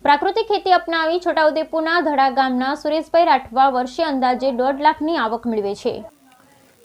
પ્રાકૃતિક ખેતી અપનાવી છોટાઉદેપુરના ધડા ગામના સુરેશભાઈ રાઠવા વર્ષે અંદાજે 1.5 લાખની આવક મેળવે છે।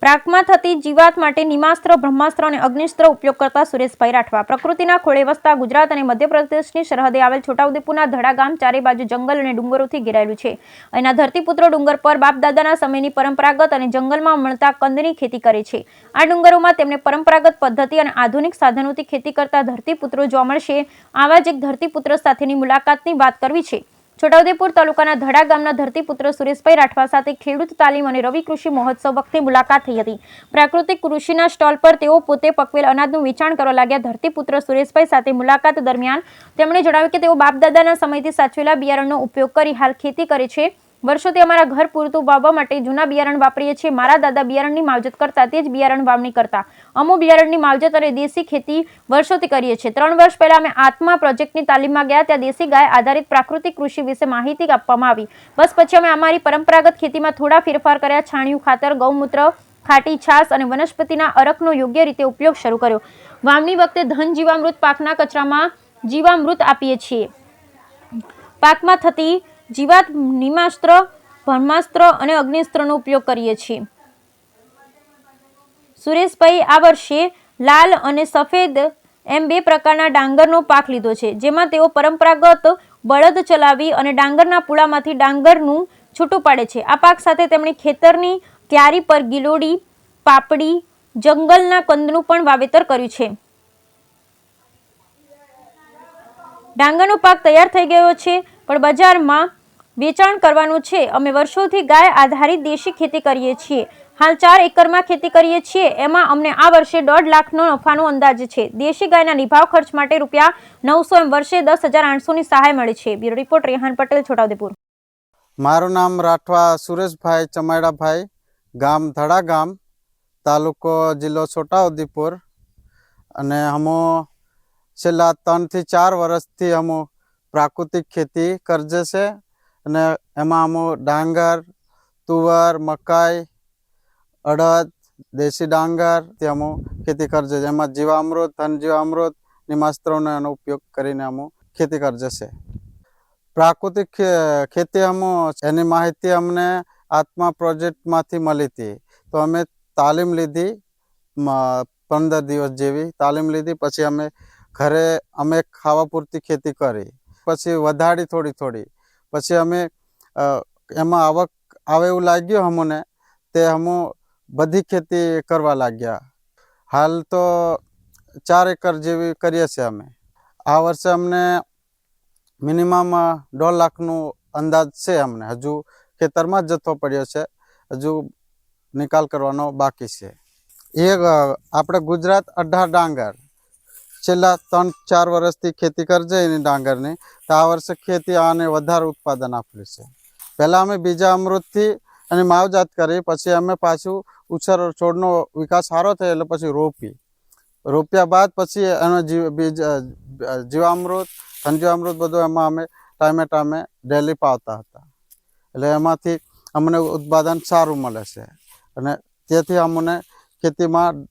પ્રાકમાં થતી જીવાત માટે નિમાસ્ત્ર, બ્રહ્માસ્ત્ર અને અગ્નિસ્ત્ર ઉપયોગ કરતા સુરેશભાઈ રાઠવા પ્રકૃતિના ખોળે વસતા ગુજરાત અને મધ્યપ્રદેશની સરહદે આવેલ છોટાઉદેપુરના ધડા ગામ ચારે બાજુ જંગલ અને ડુંગરોથી ઘેરાયેલું છે। અહીંના ધરતીપુત્રો ડુંગર પર બાપ દાદાના સમયની પરંપરાગત અને જંગલમાં મળતા કંદની ખેતી કરે છે। આ ડુંગરોમાં તેમને પરંપરાગત પદ્ધતિ અને આધુનિક સાધનોથી ખેતી કરતા ધરતીપુત્રો જોવા મળશે। આવા જ એક ધરતીપુત્ર સાથેની મુલાકાતની વાત કરવી છે। છોટાઉદેપુર તાલુકાના ધડા ગામના ધરતીપુત્ર સુરેશભાઈ રાઠવા સાથે ખેડૂત તાલીમ અને રવિ કૃષિ મહોત્સવ વખતે મુલાકાત થઈ હતી। પ્રાકૃતિક કૃષિના સ્ટોલ પર તેઓ પોતે પકવેલ અનાજનું વેચાણ કરવા લાગ્યા। ધરતીપુત્ર સુરેશભાઈ સાથે મુલાકાત દરમિયાન તેમણે જણાવ્યું કે તેઓ બાપદાદાના સમયથી સાચવેલા બિયારણનો ઉપયોગ કરી હાલ ખેતી કરે છે। વર્ષોથી અમારા ઘર પૂરતું વાવવા માટે જૂના બિયારણ વાપરીએ છીએ। મારા દાદા બિયારણની માવજત કરતા, તે જ બિયારણ વાવણી કરતા। અમુ બિયારણની માવજત અને દેશી ખેતી વર્ષોથી કરીએ છીએ। 3 વર્ષ પહેલા અમે આત્મા પ્રોજેક્ટની તાલીમમાં ગયા, ત્યાં દેશી ગાય આધારિત પ્રાકૃતિક કૃષિ વિશે માહિતી આપવામાં આવી। બસ પછી અમે અમારી પરંપરાગત ખેતીમાં થોડા ફેરફાર કર્યા। છાણિયું ખાતર, ગૌમૂત્ર, ખાટી છાશ અને વનસ્પતિના અરકનો યોગ્ય રીતે ઉપયોગ શરૂ કર્યો। વાવણી વખતે ધન જીવામૃત પાકના કચરામાં જીવામૃત આપીએ છીએ। પાકમાં થતી જીવાત નિમાસ્ત્ર, બ્રહ્માસ્ત્ર અને અગ્નિસ્ત્રનો ઉપયોગ કરીએ છીએ। સુરેશભાઈ આ વર્ષે લાલ અને સફેદ એમ 2 પ્રકારના ડાંગરનો પાક લીધો છે, જેમાં તેઓ પરંપરાગત બળદ ચલાવી અને ડાંગરના પૂળામાંથી ડાંગરનું છૂટું પાડે છે। આ પાક સાથે તેમણે ખેતરની ક્યારી પર ગિલોડી, પાપડી, જંગલના કંદનું પણ વાવેતર કર્યું છે। ડાંગરનો પાક તૈયાર થઈ ગયો છે, પણ બજારમાં વેચાણ કરવાનું છે। અમે વર્ષોથી ગાય આધારિત દેશી ખેતી કરીએ છીએ। હાલ 4 એકરમાં ખેતી કરીએ છીએ। એમાં અમને આ વર્ષે 1.5 લાખનો નફાનો અંદાજ છે। દેશી ગાયના નિભાવ ખર્ચ માટે ₹900 એમ વર્ષે 10,800ની સહાય મળે છે। Bureau report Rehan Patel, Chhota Udepur. મારું નામ રાઠવા સુરેશભાઈ ચમાડાભાઈ, ગામ ધડા ગામ, તાલુકો જિલ્લો છોટાઉદેપુર। અને હમો છેલ્લા 3 થી 4 વર્ષથી હમો પ્રાકૃતિક ખેતી કરજે છે। અને એમાં અમુ ડાંગર, તુવર, મકાઈ, અડદ, દેશી ડાંગર તે અમુ ખેતી કરજે છે। એમાં જીવામૃત, ધન જીવામૃત, નિમાસ્ત્રોનો એનો ઉપયોગ કરીને અમુ ખેતી કરજે છે। પ્રાકૃતિક ખેતી અમુ એની માહિતી અમને આત્મા પ્રોજેક્ટમાંથી મળી હતી, તો અમે તાલીમ લીધી। 15 દિવસ જેવી તાલીમ લીધી। પછી અમે ઘરે અમે ખાવા પૂરતી ખેતી કરી, પછી વધારી થોડી। પછી અમે એમાં આવક આવે એવું લાગ્યું અમને, તે અમુ બધી ખેતી કરવા લાગ્યા। હાલ તો 4 એકર જેવી કરીએ છીએ અમે। આ વર્ષે અમને મિનિમમ 1.5 લાખનું અંદાજ છે। અમને હજુ ખેતરમાં જ જથ્થો પડ્યો છે, હજુ નિકાલ કરવાનો બાકી છે। એક આપણે ગુજરાત 18 ડાંગર છેલ્લા 3-4 વર્ષથી ખેતી કરજે એની ડાંગરની, તો આ વર્ષે ખેતી આને વધારે ઉત્પાદન આપ્યું છે। પહેલાં અમે બીજા અમૃતથી અને માવજાત કરી, પછી અમે પાછું ઉછેર છોડનો વિકાસ સારો થયો એટલે પછી રોપ્યા બાદ પછી એનો જીવામૃત, ધનજીવામૃત બધું એમાં અમે ટાઈમે ડેલી પાવતા હતા। એટલે એમાંથી અમને ઉત્પાદન સારું મળે છે, અને તેથી અમને ખેતીમાં